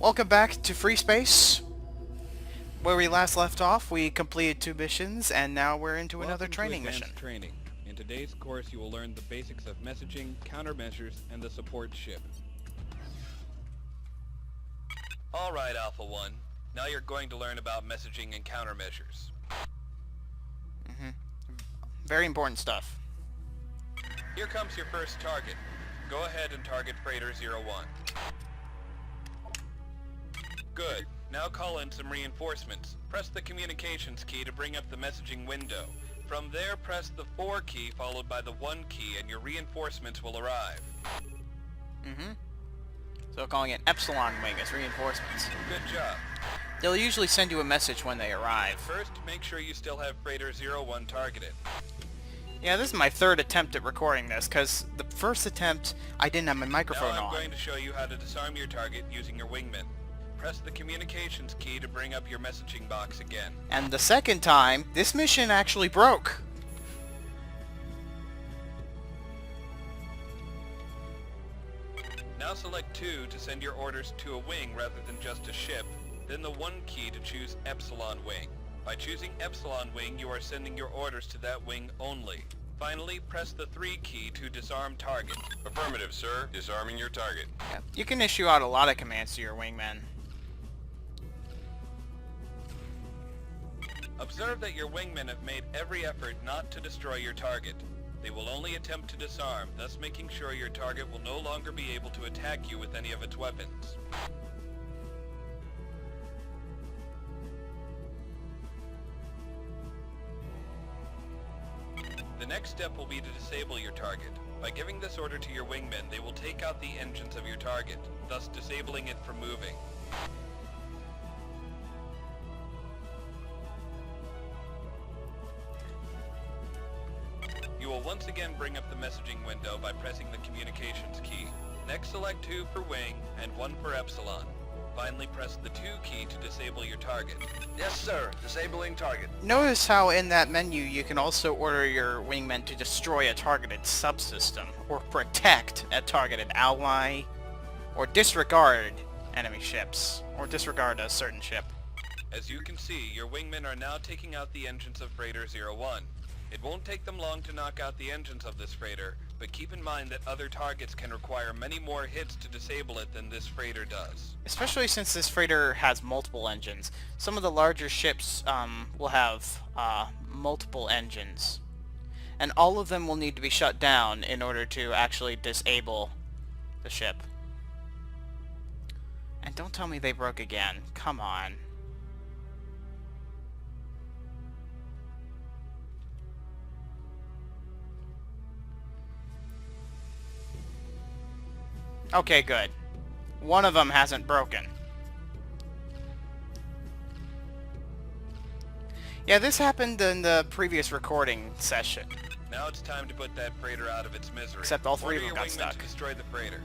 Welcome back to Freespace. Where we last left off, we completed 2 missions, and now we're into another training mission. Training. In today's course, you will learn the basics of messaging, countermeasures, and the support ship. Alright, Alpha 1. Now you're going to learn about messaging and countermeasures. Very important stuff. Here comes your first target. Go ahead and target Freighter 01. Good. Now call in some reinforcements. Press the communications key to bring up the messaging window. From there, press the 4 key followed by the 1 key and your reinforcements will arrive. So calling it Epsilon Wing as reinforcements. Good job. They'll usually send you a message when they arrive. First, make sure you still have Freighter 01 targeted. Yeah, this is my 3rd attempt at recording this, because the first attempt, I didn't have my microphone Now I'm on. going to show you how to disarm your target using your wingmen. Press the communications key to bring up your messaging box again. And the second time, this mission actually broke. Now select 2 to send your orders to a wing rather than just a ship, then the 1 key to choose Epsilon Wing. By choosing Epsilon Wing, you are sending your orders to that wing only. Finally, press the 3 key to disarm target. Affirmative, sir. Disarming your target. Yeah, you can issue out a lot of commands to your wingmen. Observe that your wingmen have made every effort not to destroy your target. They will only attempt to disarm, thus making sure your target will no longer be able to attack you with any of its weapons. The next step will be to disable your target. By giving this order to your wingmen, they will take out the engines of your target, thus disabling it from moving. You will once again bring up the messaging window by pressing the communications key. Next select 2 for wing and 1 for Epsilon. Finally press the 2 key to disable your target. Yes, sir. Disabling target. Notice how in that menu you can also order your wingmen to destroy a targeted subsystem, or protect a targeted ally, or disregard enemy ships, or disregard a certain ship. As you can see, your wingmen are now taking out the engines of Freighter 01. It won't take them long to knock out the engines of this freighter, but keep in mind that other targets can require many more hits to disable it than this freighter does. Especially since this freighter has multiple engines. Some of the larger ships will have multiple engines. And all of them will need to be shut down in order to actually disable the ship. And don't tell me they broke again. Come on. Okay, good. One of them hasn't broken. Yeah, this happened in the previous recording session. Now it's time to put that freighter out of its misery. Except all 3 of them Order got your wingmen stuck. to destroy the freighter.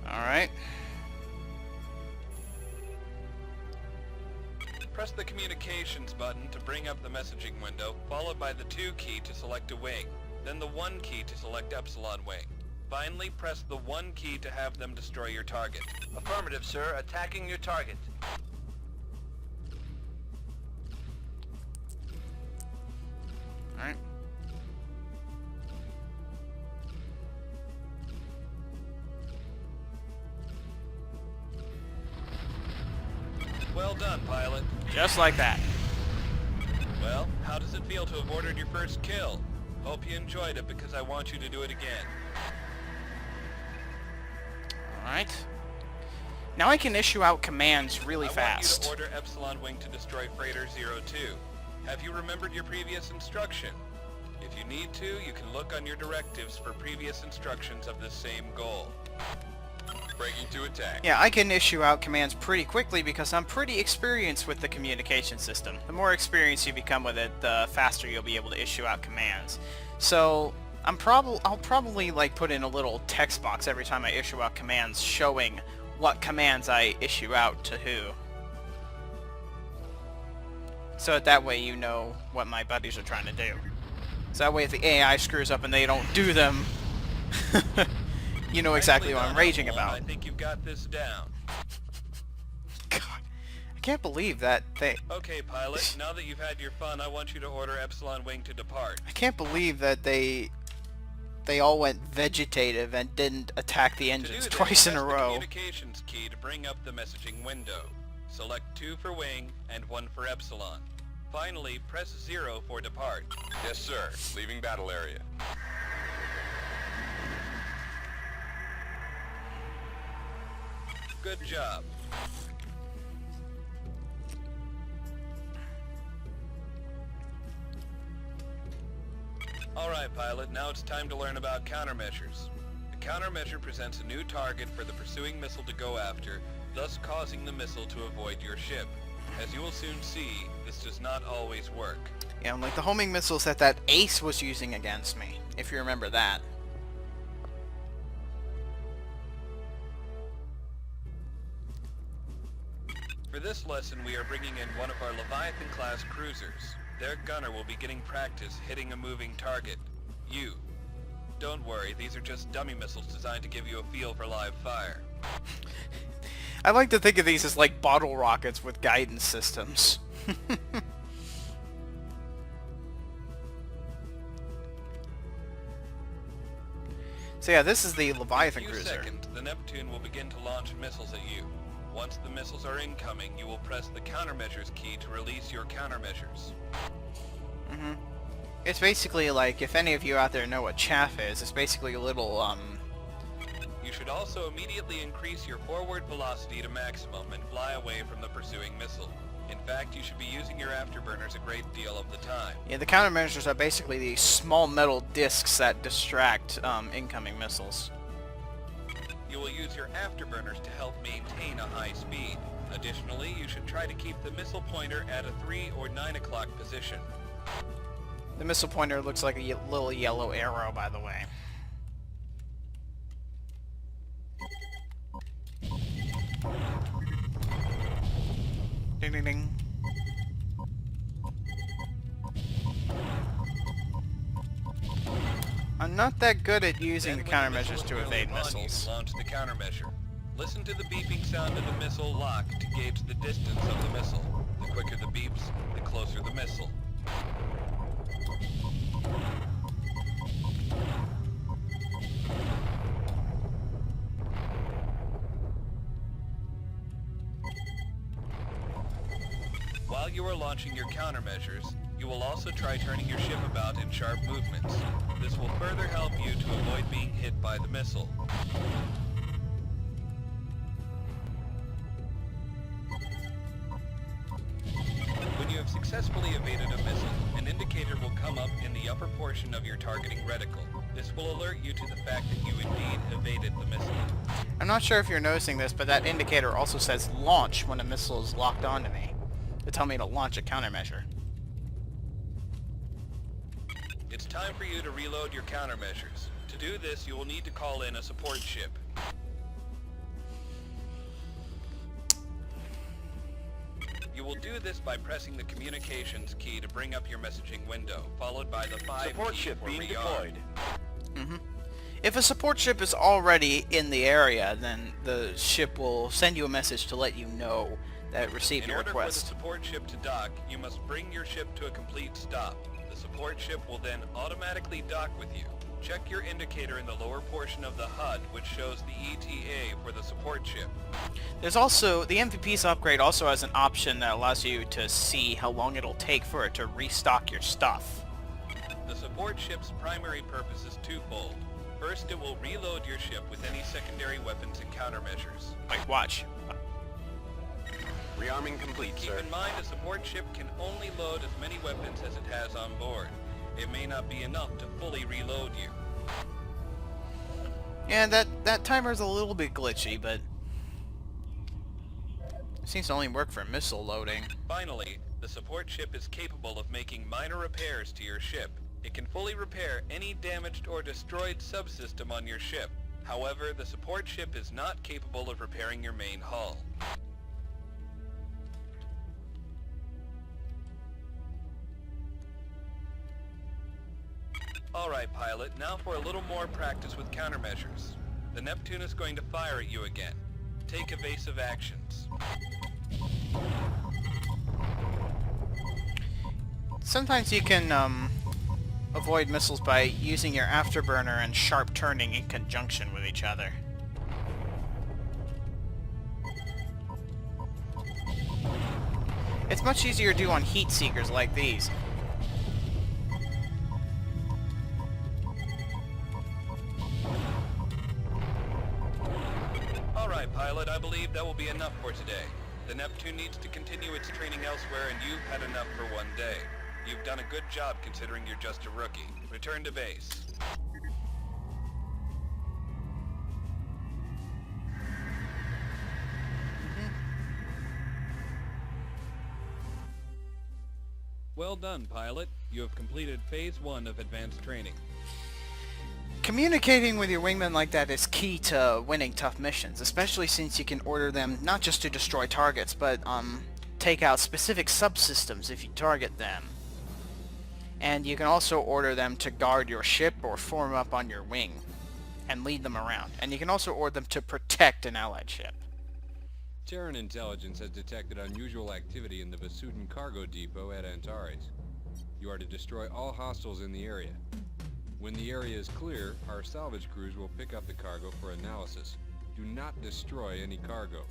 Alright. Press the communications button to bring up the messaging window, followed by the 2 key to select a wing, then the 1 key to select Epsilon Wing. Finally, press the 1 key to have them destroy your target. Affirmative, sir. Attacking your target. Alright. Well done, pilot. Just like that. Well, how does it feel to have ordered your first kill? Hope you enjoyed it because I want you to do it again. Alright. Now I can issue out commands really I fast. want you to order Epsilon Wing to destroy Freighter 02. Have you remembered your previous instruction? If you need to, you can look on your directives for previous instructions of this same goal. Breaking to attack. Yeah, I can issue out commands pretty quickly because I'm pretty experienced with the communication system. The more experienced you become with it, the faster you'll be able to issue out commands. So I'll probably like put in a little text box every time I issue out commands showing what commands I issue out to who. So that way you know what my buddies are trying to do. So that way if the AI screws up and they don't do them, you know exactly what I'm raging about. I think you've got this down. can't believe that they... Okay, pilot, now that you've had your fun, I want you to order Epsilon Wing to depart. I can't believe that they all went vegetative and didn't attack the engines twice in a Press the row. communications key to bring up the messaging window. Select 2 for Wing and 1 for Epsilon. Finally, press 0 for depart. Yes, sir. Leaving battle area. Good job. Alright, pilot, now it's time to learn about countermeasures. A countermeasure presents a new target for the pursuing missile to go after, thus causing the missile to avoid your ship. As you will soon see, this does not always work. Yeah, like the homing missiles that Ace was using against me, if you remember that. For this lesson, we are bringing in one of our Leviathan-class cruisers. Their gunner will be getting practice hitting a moving target. You. Don't worry, these are just dummy missiles designed to give you a feel for live fire. I like to think of these as like bottle rockets with guidance systems. So yeah, this is the Leviathan cruiser. In a few seconds, the Neptune will begin to launch missiles at you. Once the missiles are incoming, you will press the countermeasures key to release your countermeasures. It's basically like, if any of you out there know what chaff is, it's basically a little, You should also immediately increase your forward velocity to maximum and fly away from the pursuing missile. In fact, you should be using your afterburners a great deal of the time. yeah, the countermeasures are basically these small metal discs that distract incoming missiles. You will use your afterburners to help maintain a high speed. Additionally, you should try to keep the missile pointer at a 3 or 9 o'clock position. The missile pointer looks like a little yellow arrow, by the way. Ding ding ding. I'm not that good at using the Then when countermeasures missile to is evade nearly upon you, missiles. launch the countermeasure. Listen to the beeping sound of the missile lock to gauge the distance of the missile. The quicker the beeps, the closer the missile. While you are launching your countermeasures, you will also try turning your ship about in sharp movements. This will further help you to avoid being hit by the missile. When you have successfully evaded a missile, an indicator will come up in the upper portion of your targeting reticle. This will alert you to the fact that you indeed evaded the missile. I'm not sure if you're noticing this, but that indicator also says launch when a missile is locked onto me, to tell me to launch a countermeasure. It's time for you to reload your countermeasures. To do this, you will need to call in a support ship. You will do this by pressing the communications key to bring up your messaging window, followed by the 5 Support key ship for being rearm. deployed. If a support ship is already in the area, then the ship will send you a message to let you know that it received In your order request. for the support ship to dock, you must bring your ship to a complete stop. The support ship will then automatically dock with you. Check your indicator in the lower portion of the HUD, which shows the ETA for the support ship. There's also, the MVP's upgrade also has an option that allows you to see how long it'll take for it to restock your stuff. The support ship's primary purpose is twofold. First, it will reload your ship with any secondary weapons and countermeasures. Like, watch. Rearming complete, Keep sir. in mind a support ship can only load as many weapons as it has on board. It may not be enough to fully reload you. Yeah, that timer's a little bit glitchy, but it seems to only work for missile loading. Finally, the support ship is capable of making minor repairs to your ship. It can fully repair any damaged or destroyed subsystem on your ship. However, the support ship is not capable of repairing your main hull. Alright, pilot, now for a little more practice with countermeasures. The Neptune is going to fire at you again. Take evasive actions. Sometimes you can avoid missiles by using your afterburner and sharp turning in conjunction with each other. It's much easier to do on heat seekers like these. Alright, pilot, I believe that will be enough for today. The Neptune needs to continue its training elsewhere, and you've had enough for one day. You've done a good job considering you're just a rookie. Return to base. Well done, pilot. You have completed Phase 1 of advanced training. Communicating with your wingmen like that is key to winning tough missions, especially since you can order them not just to destroy targets, but take out specific subsystems if you target them. And you can also order them to guard your ship or form up on your wing and lead them around. And you can also order them to protect an allied ship. Terran intelligence has detected unusual activity in the Vasudin cargo depot at Antares. You are to destroy all hostiles in the area. When the area is clear, our salvage crews will pick up the cargo for analysis. Do not destroy any cargo.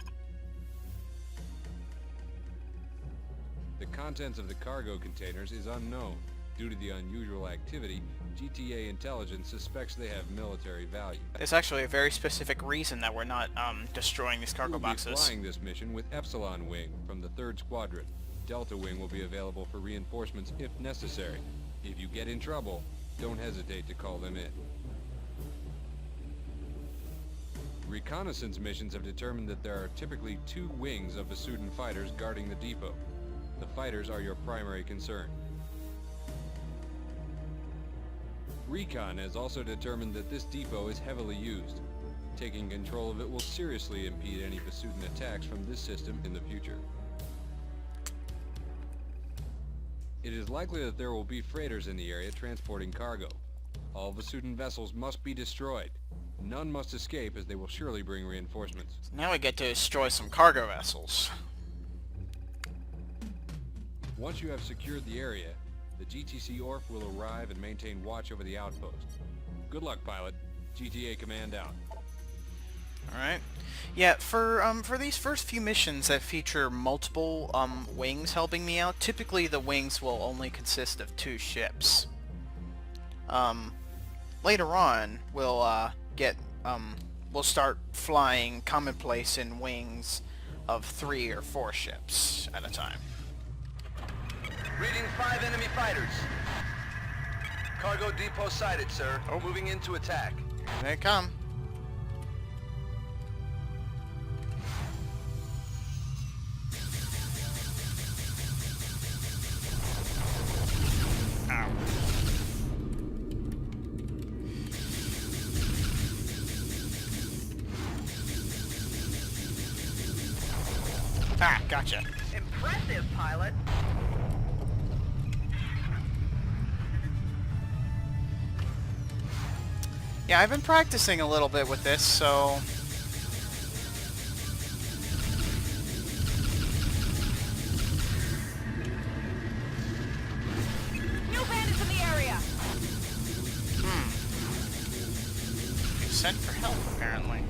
The contents of the cargo containers is unknown. Due to the unusual activity, GTA intelligence suspects they have military value. There's actually a very specific reason that we're not destroying these cargo We'll be boxes. flying this mission with Epsilon Wing from the 3rd Squadron. Delta Wing will be available for reinforcements if necessary. If you get in trouble, don't hesitate to call them in. Reconnaissance missions have determined that there are typically 2 wings of Vasudin fighters guarding the depot. The fighters are your primary concern. Recon has also determined that this depot is heavily used. Taking control of it will seriously impede any Vasudin attacks from this system in the future. It is likely that there will be freighters in the area transporting cargo. All Vasudin vessels must be destroyed. None must escape, as they will surely bring reinforcements. Now we get to destroy some cargo vessels. Once you have secured the area, the GTC ORF will arrive and maintain watch over the outpost. Good luck, pilot. GTA Command out. Alright. Yeah, for these first few missions that feature multiple wings helping me out, typically the wings will only consist of 2 ships. Later on, we'll start flying commonplace in wings of 3 or 4 ships at a time. Reading 5 enemy fighters. Cargo depot sighted, sir. Oh. Moving into attack. Here they come. Ow. Ah, gotcha. Impressive, pilot. Yeah, I've been practicing a little bit with this, so... New bandits in the area. You've sent for help, apparently.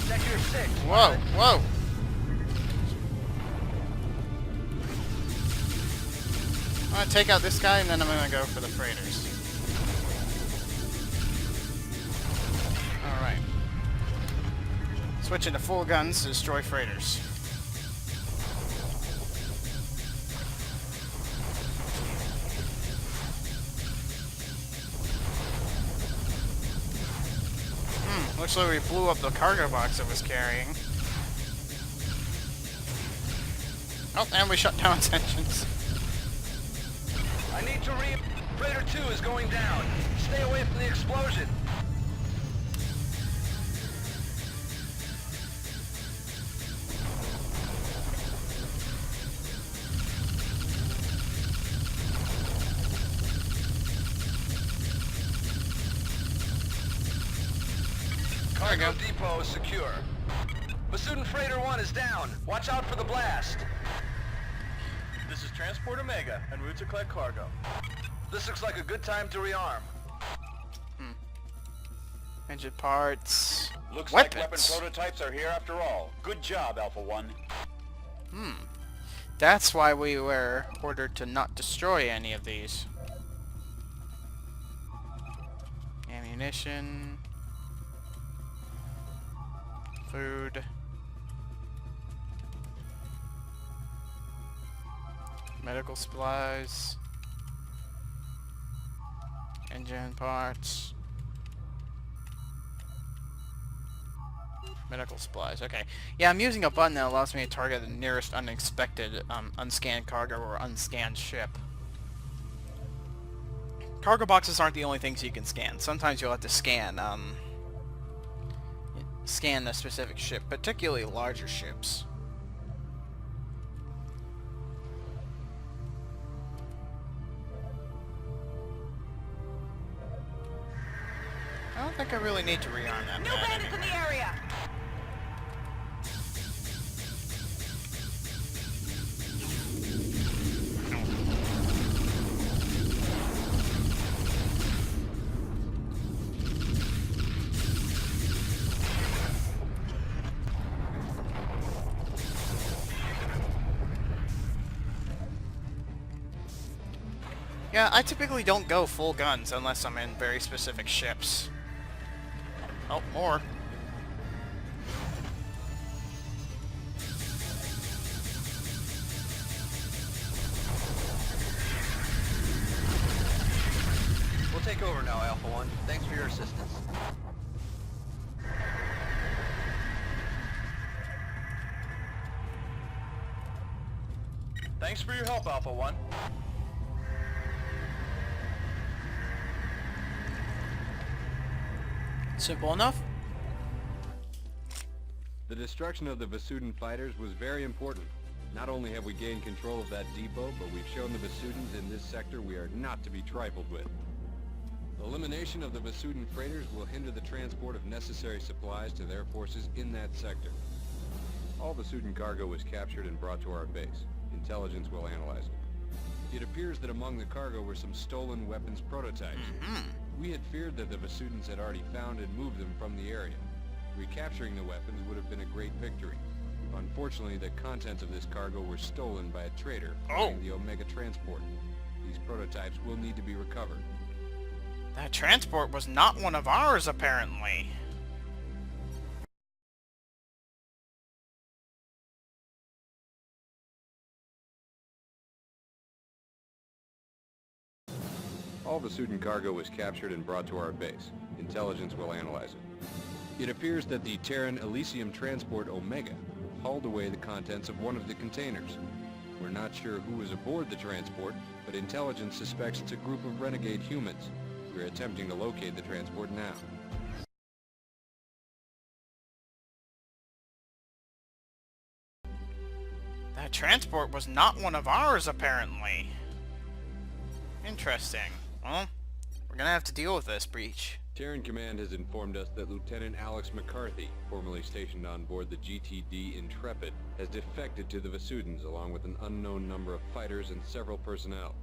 Sector 6. Whoa, whoa! I'm gonna take out this guy, and then I'm gonna go for the freighters. Alright. Switching to full guns to destroy freighters. Looks like we blew up the cargo box it was carrying. Oh, and we shut down its engines. I need to Freighter 2 is going down. Stay away from the explosion. There we go. Cargo depot is secure. Vasudin Freighter 1 is down. Watch out for the blast. This is Transport Omega, en route to collect cargo. This looks like a good time to rearm. Engine parts. Looks Weapons. like weapon prototypes are here after all. Good job, Alpha 1. That's why we were ordered to not destroy any of these. Ammunition. Food. Medical supplies. Engine parts. Medical supplies. Okay. Yeah, I'm using a button that allows me to target the nearest unexpected unscanned cargo or unscanned ship. Cargo boxes aren't the only things you can scan. Sometimes you'll have to scan scan a specific ship, particularly larger ships. I don't think I really need to rearm that New bad bandits in anymore. the area! Yeah, I typically don't go full guns unless I'm in very specific ships. Oh, more. We'll take over now, Alpha 1. Thanks for your assistance. Thanks for your help, Alpha 1. Simple enough? The destruction of the Vasudin fighters was very important. Not only have we gained control of that depot, but we've shown the Vasudins in this sector we are not to be trifled with. The elimination of the Vasudin freighters will hinder the transport of necessary supplies to their forces in that sector. All Vasudin cargo was captured and brought to our base. Intelligence will analyze it. It appears that among the cargo were some stolen weapons prototypes. We had feared that the Vasudins had already found and moved them from the area. Recapturing the weapons would have been a great victory. Unfortunately, the contents of this cargo were stolen by a trader flying the Omega transport. These prototypes will need to be recovered. That transport was not one of ours, apparently. All Vasudin cargo was captured and brought to our base. Intelligence will analyze it. It appears that the Terran Elysium transport Omega hauled away the contents of one of the containers. We're not sure who was aboard the transport, but intelligence suspects it's a group of renegade humans. We're attempting to locate the transport now. That transport was not one of ours, apparently. Interesting. Well, we're gonna have to deal with this breach. Terran Command has informed us that Lieutenant Alex McCarthy, formerly stationed on board the GTD Intrepid, has defected to the Vasudins along with an unknown number of fighters and several personnel.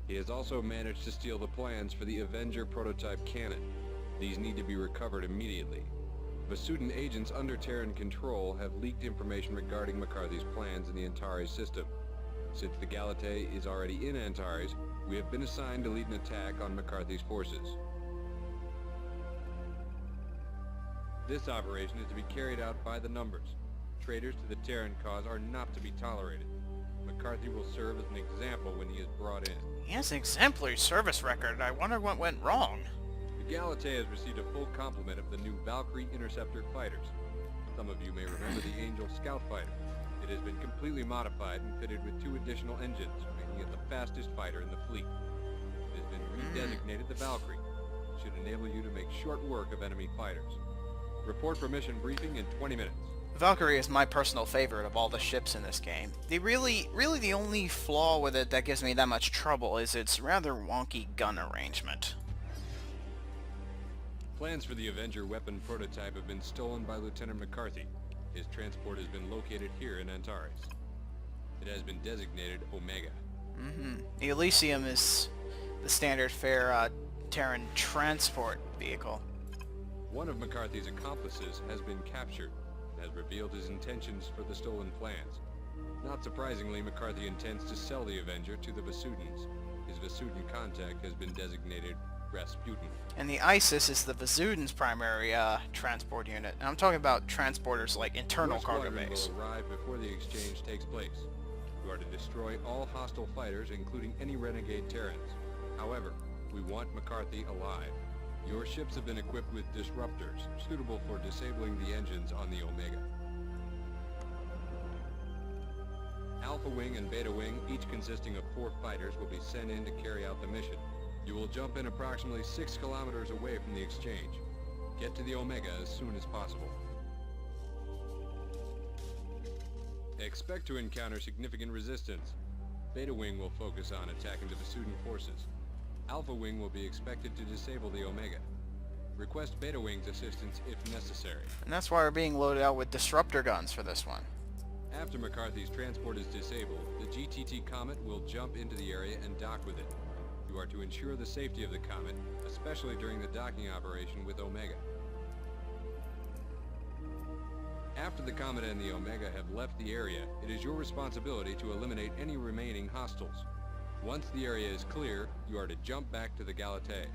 He has also managed to steal the plans for the Avenger prototype cannon. These need to be recovered immediately. Vasudin agents under Terran control have leaked information regarding McCarthy's plans in the Antares system. Since the Galatei is already in Antares, we have been assigned to lead an attack on McCarthy's forces. This operation is to be carried out by the numbers. Traitors to the Terran cause are not to be tolerated. McCarthy will serve as an example when he is brought in. He has an exemplary service record. I wonder what went wrong. The Galatei has received a full complement of the new Valkyrie Interceptor fighters. Some of you may remember the Angel Scout fighter. It has been completely modified and fitted with 2 additional engines, making it the fastest fighter in the fleet. It has been redesignated the Valkyrie. It should enable you to make short work of enemy fighters. Report for mission briefing in 20 minutes. Valkyrie is my personal favorite of all the ships in this game. Really the only flaw with it that gives me that much trouble is its rather wonky gun arrangement. Plans for the Avenger weapon prototype have been stolen by Lieutenant McCarthy. His transport has been located here in Antares. It has been designated Omega. The Elysium is the standard fare Terran transport vehicle. One of McCarthy's accomplices has been captured and has revealed his intentions for the stolen plans. Not surprisingly, McCarthy intends to sell the Avenger to the Vasudans. His Vasudan contact has been designated Rasputin. And the ISIS is the Vasudans' primary transport unit. And I'm talking about transporters like internal Your cargo squadron base. will arrive before the exchange takes place. You are to destroy all hostile fighters, including any renegade Terrans. However, we want McCarthy alive. Your ships have been equipped with disruptors, suitable for disabling the engines on the Omega. Alpha Wing and Beta Wing, each consisting of 4 fighters, will be sent in to carry out the mission. You will jump in approximately 6 kilometers away from the exchange. Get to the Omega as soon as possible. Expect to encounter significant resistance. Beta Wing will focus on attacking the Vasudan forces. Alpha Wing will be expected to disable the Omega. Request Beta Wing's assistance if necessary. And that's why we're being loaded out with disruptor guns for this one. After McCarthy's transport is disabled, the GTT Comet will jump into the area and dock with it. You are to ensure the safety of the Comet, especially during the docking operation with Omega. After the Comet and the Omega have left the area, it is your responsibility to eliminate any remaining hostiles. Once the area is clear, you are to jump back to the Galatée.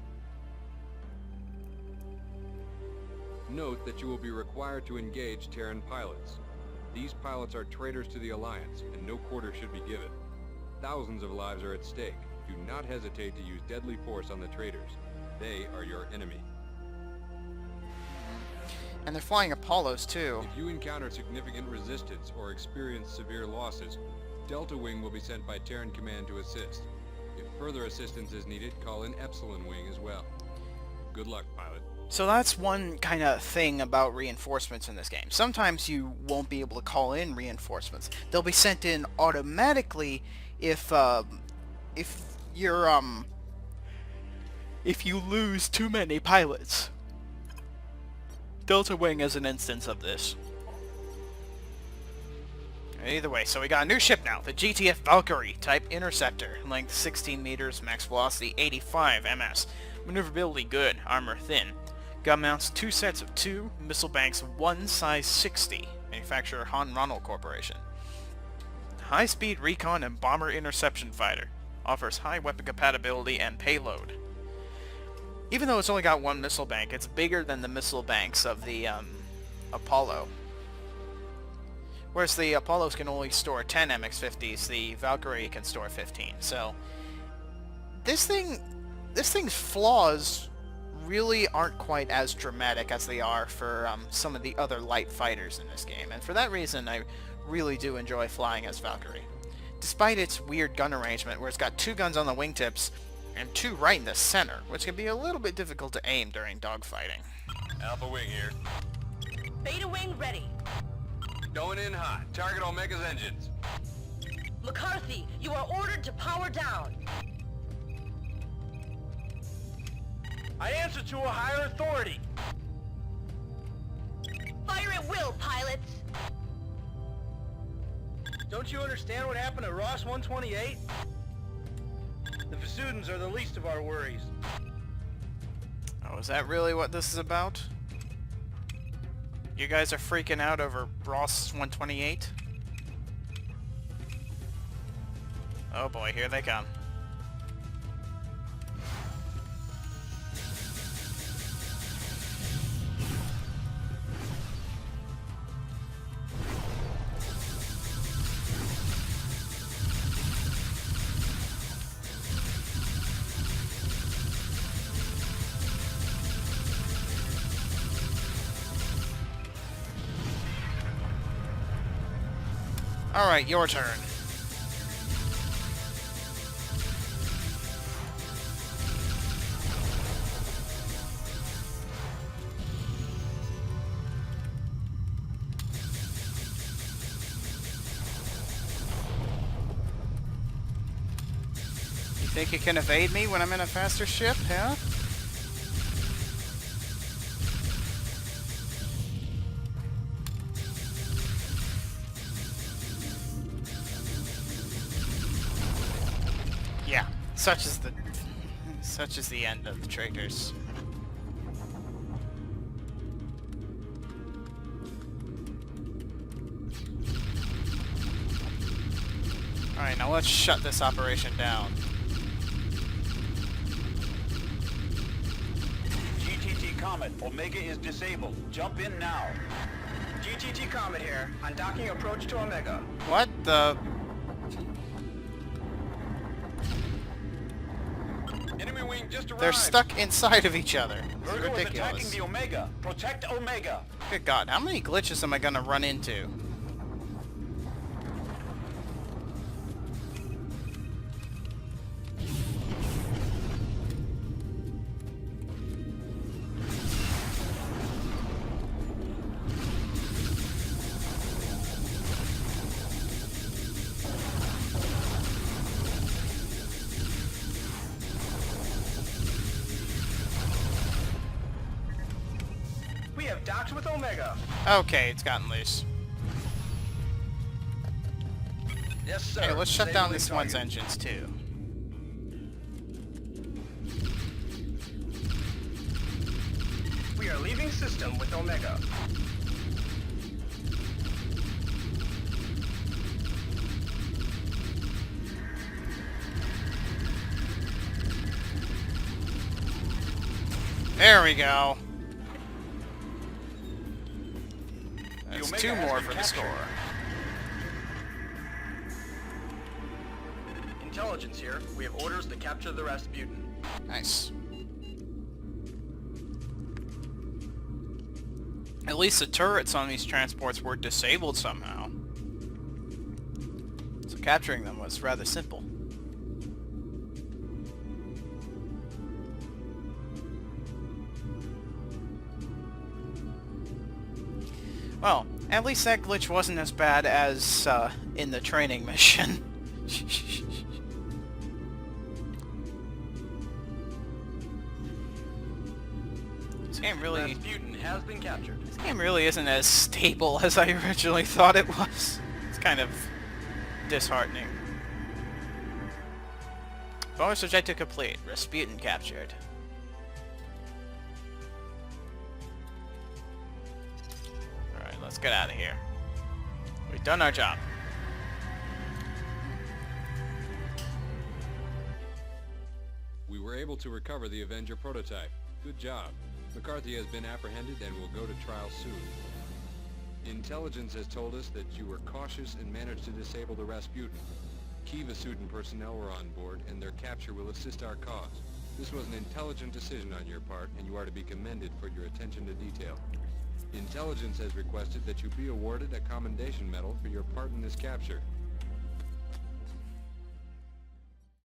Note that you will be required to engage Terran pilots. These pilots are traitors to the Alliance, and no quarter should be given. Thousands of lives are at stake. Do not hesitate to use deadly force on the traitors. They are your enemy. And they're flying Apollos too. If you encounter significant resistance or experience severe losses, Delta Wing will be sent by Terran Command to assist. If further assistance is needed, call in Epsilon Wing as well. Good luck, pilot. So that's one kind of thing about reinforcements in this game. Sometimes you won't be able to call in reinforcements. They'll be sent in automatically if you lose too many pilots. Delta Wing is an instance of this. Either way, so we got a new ship now, the GTF Valkyrie type Interceptor, length 16 meters, max velocity 85 ms, maneuverability good, armor thin. Gun mounts 2 sets of 2, missile banks 1 size 60, manufacturer Han Ronald Corporation. High-speed recon and bomber interception fighter, offers high weapon compatibility and payload. Even though it's only got 1 missile bank, it's bigger than the missile banks of the Apollo. Whereas the Apollos can only store 10 MX-50s, the Valkyrie can store 15. So this thing's flaws really aren't quite as dramatic as they are for some of the other light fighters in this game, and for that reason I really do enjoy flying as Valkyrie. Despite its weird gun arrangement where it's got 2 guns on the wingtips and 2 right in the center, which can be a little bit difficult to aim during dogfighting. Alpha Wing here. Beta Wing ready. Going in hot. Target Omega's engines. McCarthy, you are ordered to power down. I answer to a higher authority. Fire at will, pilots. Don't you understand what happened to Ross 128? The Vasudans are the least of our worries. Oh, is that really what this is about? You guys are freaking out over Ross 128? Oh boy, here they come. Alright, your turn. You think you can evade me when I'm in a faster ship, huh? Such is the end of the traitors. Alright, now let's shut this operation down. GTT Comet, Omega is disabled. Jump in now. GTT Comet here. Undocking approach to Omega. What the... Enemy wing just arrived. They're stuck inside of each other. It's Virgo is attacking ridiculous. the Omega. Protect Omega. Good God, how many glitches am I gonna run into? We have docked with Omega. Okay, it's gotten loose. Yes, sir. Hey, let's shut down Disabling this one's target. engines too. We are leaving system with Omega. There we go. That's Omega 2 has more been for the captured. score. Intelligence here. We have orders to capture the Rasputin. Nice. At least the turrets on these transports were disabled somehow. So capturing them was rather simple. Well, at least that glitch wasn't as bad as in the training mission. This game really... Rasputin has been captured. This game really isn't as stable as I originally thought it was. It's kind of disheartening. Bonus objective complete. Rasputin captured. Alright, let's get out of here. We've done our job. We were able to recover the Avenger prototype. Good job. McCarthy has been apprehended and will go to trial soon. Intelligence has told us that you were cautious and managed to disable the Rasputin. Key Vasutin personnel were on board, and their capture will assist our cause. This was an intelligent decision on your part, and you are to be commended for your attention to detail. Intelligence has requested that you be awarded a Commendation medal for your part in this capture.